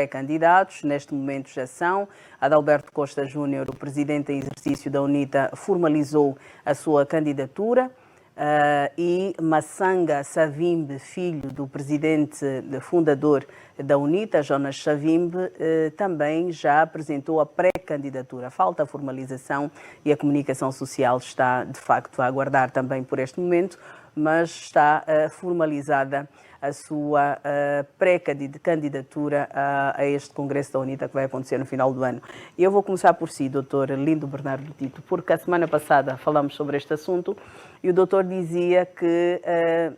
pré-candidatos. Neste momento já são. Adalberto Costa Júnior, o presidente em exercício da UNITA, formalizou a sua candidatura. E Massanga Savimbi, filho do presidente fundador da UNITA, Jonas Savimbi, também já apresentou a pré-candidatura. Falta a formalização e a comunicação social está, de facto, a aguardar também por este momento, mas está formalizada a sua pré-candidatura a este Congresso da UNITA que vai acontecer no final do ano. Eu vou começar por si, doutor Lindo Bernardo Tito, porque a semana passada falamos sobre este assunto e o doutor dizia que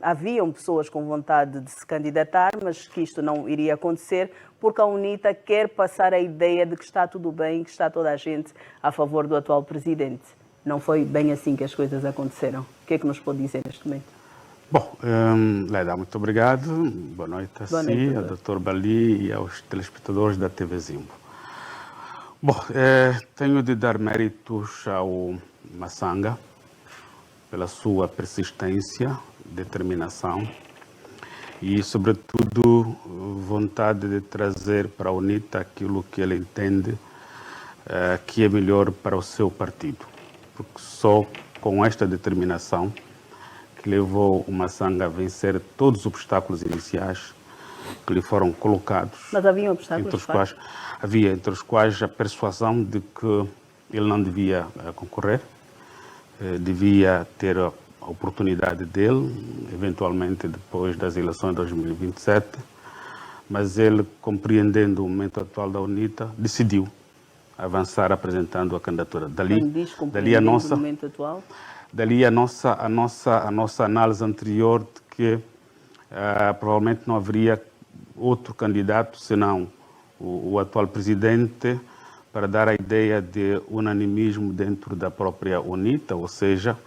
haviam pessoas com vontade de se candidatar, mas que isto não iria acontecer porque a UNITA quer passar a ideia de que está tudo bem, que está toda a gente a favor do atual presidente. Não foi bem assim que as coisas aconteceram. O que é que nos pode dizer neste momento? Bom, Leda, muito obrigado. Boa noite a si, ao Dr. Bali e aos telespectadores da TV Zimbo. Bom, tenho de dar méritos ao Massanga pela sua persistência, determinação e, sobretudo, vontade de trazer para a UNITA aquilo que ele entende que é melhor para o seu partido. Porque só com esta determinação que levou o Massanga a vencer todos os obstáculos iniciais que lhe foram colocados. Mas havia obstáculos, entre os quais a persuasão de que ele não devia concorrer, devia ter a oportunidade dele, eventualmente depois das eleições de 2027, mas ele, compreendendo o momento atual da UNITA, decidiu avançar apresentando a candidatura. Dali a nossa... momento atual? Dali a nossa análise anterior de que provavelmente não haveria outro candidato senão o atual presidente para dar a ideia de unanimismo dentro da própria UNITA, ou seja,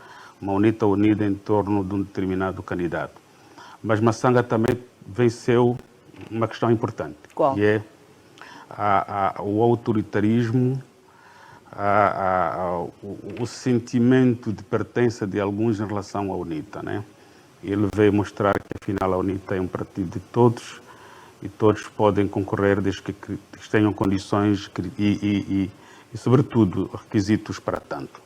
uma UNITA unida em torno de um determinado candidato. Mas Massanga também venceu uma questão importante, Qual? Que é o autoritarismo, o sentimento de pertença de alguns em relação à UNITA, né? Ele veio mostrar que, afinal, a UNITA é um partido de todos e todos podem concorrer desde que tenham condições e sobretudo, requisitos para tanto.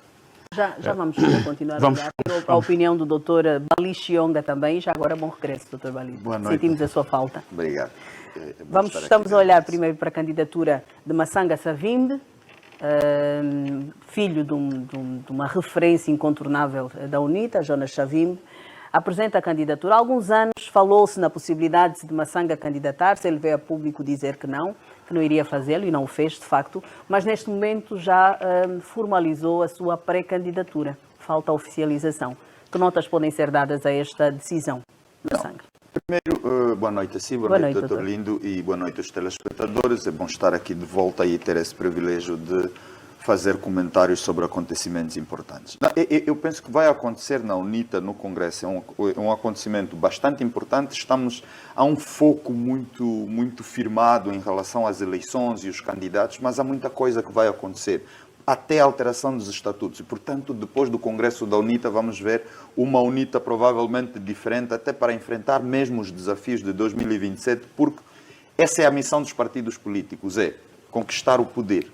Já vamos continuar a olhar a opinião do doutor Bali Chionga também. Já agora, bom regresso, doutor Bali. Boa noite. Sentimos a sua falta. Obrigado. Estamos a olhar primeiro para a candidatura de Massanga Savimbi, filho de uma referência incontornável da UNITA, Jonas Savimbi, apresenta a candidatura. Há alguns anos falou-se na possibilidade de Massanga candidatar-se, ele veio a público dizer que não iria fazê-lo e não o fez, de facto, mas neste momento já formalizou a sua pré-candidatura. Falta a oficialização. Que notas podem ser dadas a esta decisão, Massanga? Primeiro, boa noite a si, boa noite, doutor Lindo, e boa noite aos telespectadores. É bom estar aqui de volta e ter esse privilégio de fazer comentários sobre acontecimentos importantes. Eu penso que vai acontecer na UNITA, no Congresso, é um acontecimento bastante importante. Estamos a um foco muito firmado em relação às eleições e os candidatos, mas há muita coisa que vai acontecer, até a alteração dos estatutos. E, portanto, depois do Congresso da UNITA, vamos ver uma UNITA provavelmente diferente, até para enfrentar mesmo os desafios de 2027, porque essa é a missão dos partidos políticos, é conquistar o poder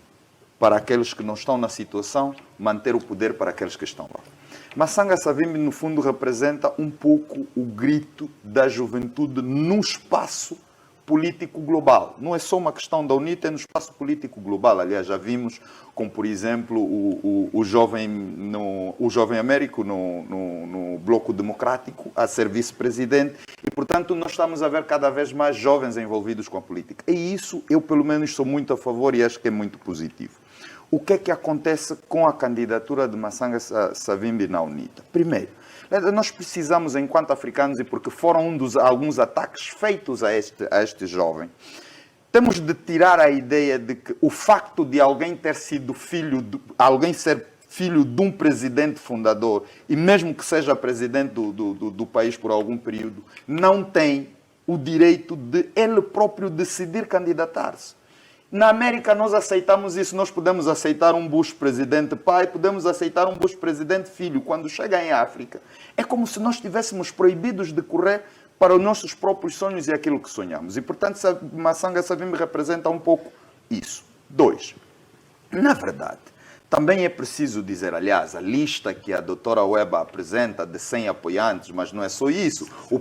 para aqueles que não estão na situação, manter o poder para aqueles que estão lá. Massanga Savimbi, no fundo, representa um pouco o grito da juventude no espaço político global. Não é só uma questão da UNITA, é no espaço político global. Aliás, já vimos, como por exemplo, o jovem Américo no Bloco Democrático a ser vice-presidente. E, portanto, nós estamos a ver cada vez mais jovens envolvidos com a política. E isso, eu pelo menos sou muito a favor e acho que é muito positivo. O que é que acontece com a candidatura de Massanga Savimbi na UNITA? Primeiro, nós precisamos, enquanto africanos, e porque foram alguns ataques feitos a este jovem, temos de tirar a ideia de que o facto de alguém ter sido alguém ser filho de um presidente fundador, e mesmo que seja presidente do país por algum período, não tem o direito de ele próprio decidir candidatar-se. Na América nós aceitamos isso, nós podemos aceitar um Bush presidente pai, podemos aceitar um Bush presidente filho. Quando chega em África, é como se nós estivéssemos proibidos de correr para os nossos próprios sonhos e aquilo que sonhamos. E, portanto, Massanga Savimbi representa um pouco isso. 2. Na verdade, também é preciso dizer, aliás, a lista que a doutora Weba apresenta de 100 apoiantes, mas não é só isso, o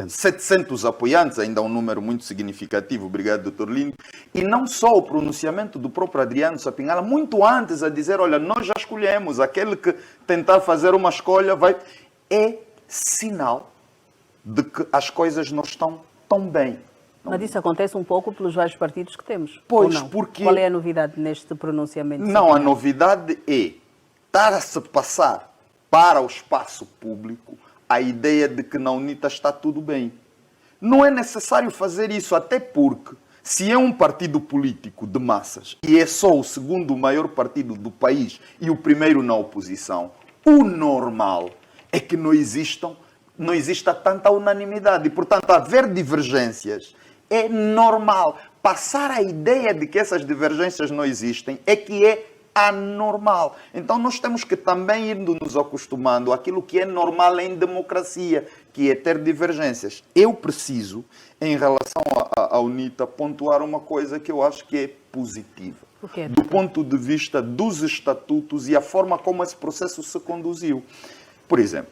700 apoiantes, ainda um número muito significativo, obrigado, doutor Lindo, e não só o pronunciamento do próprio Adriano Sapinhala, muito antes a dizer, olha, nós já escolhemos, aquele que tentar fazer uma escolha é sinal de que as coisas não estão tão bem. Mas isso acontece um pouco pelos vários partidos que temos. Pois, porque... Qual é a novidade neste pronunciamento? Não, a novidade é estar a se passar para o espaço público a ideia de que na UNITA está tudo bem. Não é necessário fazer isso, até porque se é um partido político de massas e é só o segundo maior partido do país e o primeiro na oposição, o normal é que não exista tanta unanimidade. E, portanto, haver divergências é normal. Passar a ideia de que essas divergências não existem é que é anormal. Então nós temos que também ir nos acostumando àquilo que é normal em democracia, que é ter divergências. Eu preciso, em relação à UNITA, pontuar uma coisa que eu acho que é positiva. Do ponto de vista dos estatutos e a forma como esse processo se conduziu. Por exemplo,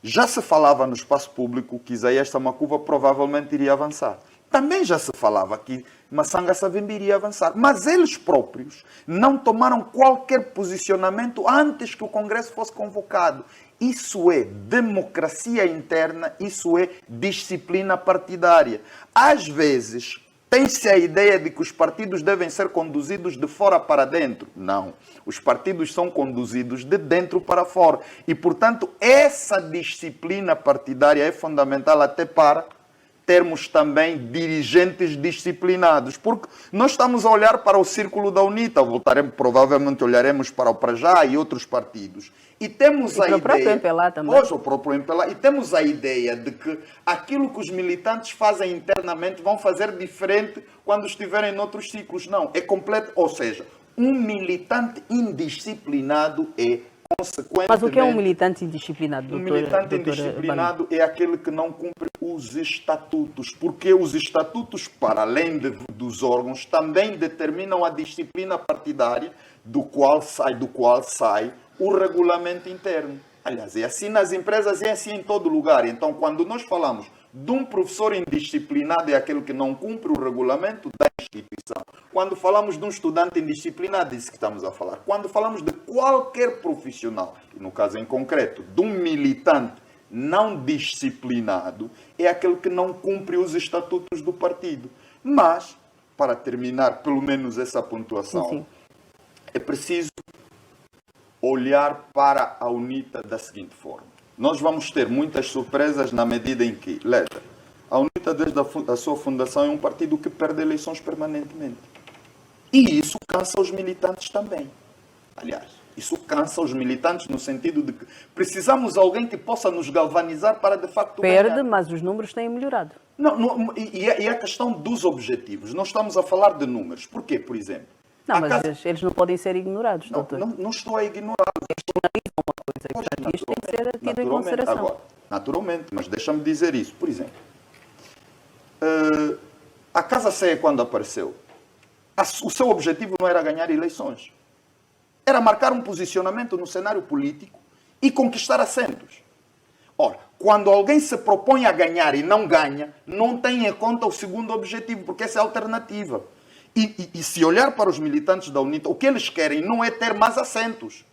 já se falava no espaço público que Isaías Samakuva provavelmente iria avançar. Também já se falava que Massanga Savimbi iria avançar. Mas eles próprios não tomaram qualquer posicionamento antes que o Congresso fosse convocado. Isso é democracia interna, isso é disciplina partidária. Às vezes, tem-se a ideia de que os partidos devem ser conduzidos de fora para dentro. Não. Os partidos são conduzidos de dentro para fora. E, portanto, essa disciplina partidária é fundamental até para termos também dirigentes disciplinados. Porque nós estamos a olhar para o círculo da UNITA, provavelmente olharemos para o Prajá e outros partidos. E temos a ideia... o próprio MPLA também. Pois, o próprio MPLA. E temos a ideia de que aquilo que os militantes fazem internamente vão fazer diferente quando estiverem noutros ciclos. Não, é completo. Ou seja, um militante indisciplinado é consequentemente... Mas o que é um militante indisciplinado, doutor? Um militante indisciplinado é aquele que não cumpre os estatutos, porque os estatutos, para além dos órgãos, também determinam a disciplina partidária do qual sai o regulamento interno. Aliás, é assim nas empresas, é assim em todo lugar. Então, quando nós falamos de um professor indisciplinado, é aquele que não cumpre o regulamento da instituição. Quando falamos de um estudante indisciplinado, é isso que estamos a falar. Quando falamos de qualquer profissional, e no caso em concreto, de um militante não disciplinado, é aquele que não cumpre os estatutos do partido. Mas, para terminar pelo menos essa pontuação, sim, é preciso olhar para a UNITA da seguinte forma. Nós vamos ter muitas surpresas na medida em que, a UNITA desde a sua fundação é um partido que perde eleições permanentemente. E isso cansa os militantes também. Aliás, isso cansa os militantes no sentido de que precisamos de alguém que possa nos galvanizar para de facto ganhar. Mas os números têm melhorado. E a questão dos objetivos. Não estamos a falar de números. Porquê, por exemplo? Não, mas eles não podem ser ignorados, doutor. Não estou a ignorá-los. Uma coisa, isto tem que ser tido em consideração. Agora, naturalmente, mas deixa-me dizer isso. Por exemplo, a Casa Ceia, quando apareceu, o seu objetivo não era ganhar eleições. Era marcar um posicionamento no cenário político e conquistar assentos. Ora, quando alguém se propõe a ganhar e não ganha, não tem em conta o segundo objetivo, porque essa é a alternativa. E se olhar para os militantes da UNITA, o que eles querem não é ter mais assentos.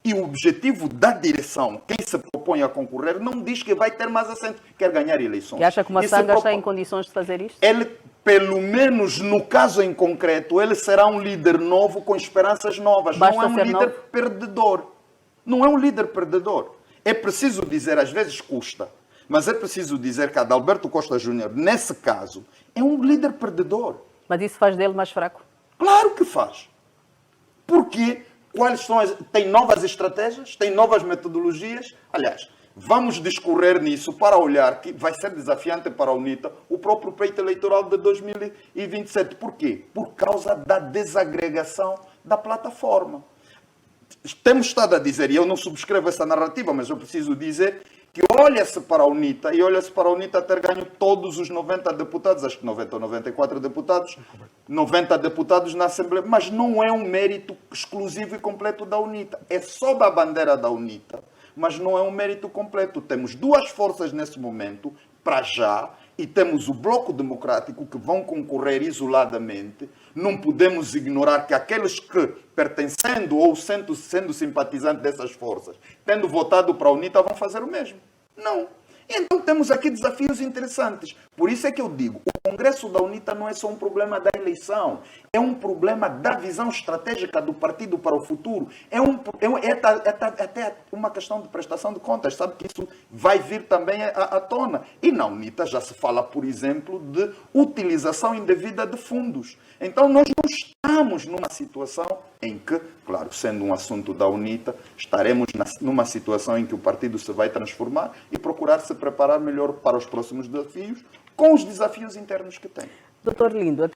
E o objetivo da direção, quem se propõe a concorrer, não diz que vai ter mais assentos, quer ganhar eleições. E acha que o Massanga está em condições de fazer isto? Ele, pelo menos no caso em concreto, ele será um líder novo com esperanças novas. Não é um líder perdedor. Não é um líder perdedor. É preciso dizer, às vezes custa, mas é preciso dizer que Adalberto Costa Júnior, nesse caso, é um líder perdedor. Mas isso faz dele mais fraco? Claro que faz. Porque tem novas estratégias, tem novas metodologias. Aliás, vamos discorrer nisso para olhar que vai ser desafiante para a UNITA o próprio pleito eleitoral de 2027. Por quê? Por causa da desagregação da plataforma. Temos estado a dizer, e eu não subscrevo essa narrativa, mas eu preciso dizer que olha-se para a UNITA, e olha-se para a UNITA ter ganho todos os 90 deputados, acho que 90 ou 94 deputados, 90 deputados na Assembleia, mas não é um mérito exclusivo e completo da UNITA. É só da bandeira da UNITA, mas não é um mérito completo. Temos duas forças nesse momento, para já, e temos o Bloco Democrático que vão concorrer isoladamente. Não podemos ignorar que aqueles que, pertencendo ou sendo simpatizantes dessas forças, tendo votado para a UNITA, vão fazer o mesmo. Não. Então temos aqui desafios interessantes. Por isso é que eu digo, o Congresso da UNITA não é só um problema da eleição, é um problema da visão estratégica do partido para o futuro. É até uma questão de prestação de contas. Sabe que isso vai vir também à tona. E na UNITA já se fala, por exemplo, de utilização indevida de fundos. Então nós não estamos numa situação em que, claro, sendo um assunto da UNITA, estaremos numa situação em que o partido se vai transformar e procurar se preparar melhor para os próximos desafios, com os desafios internos que tem. Doutor Lindo,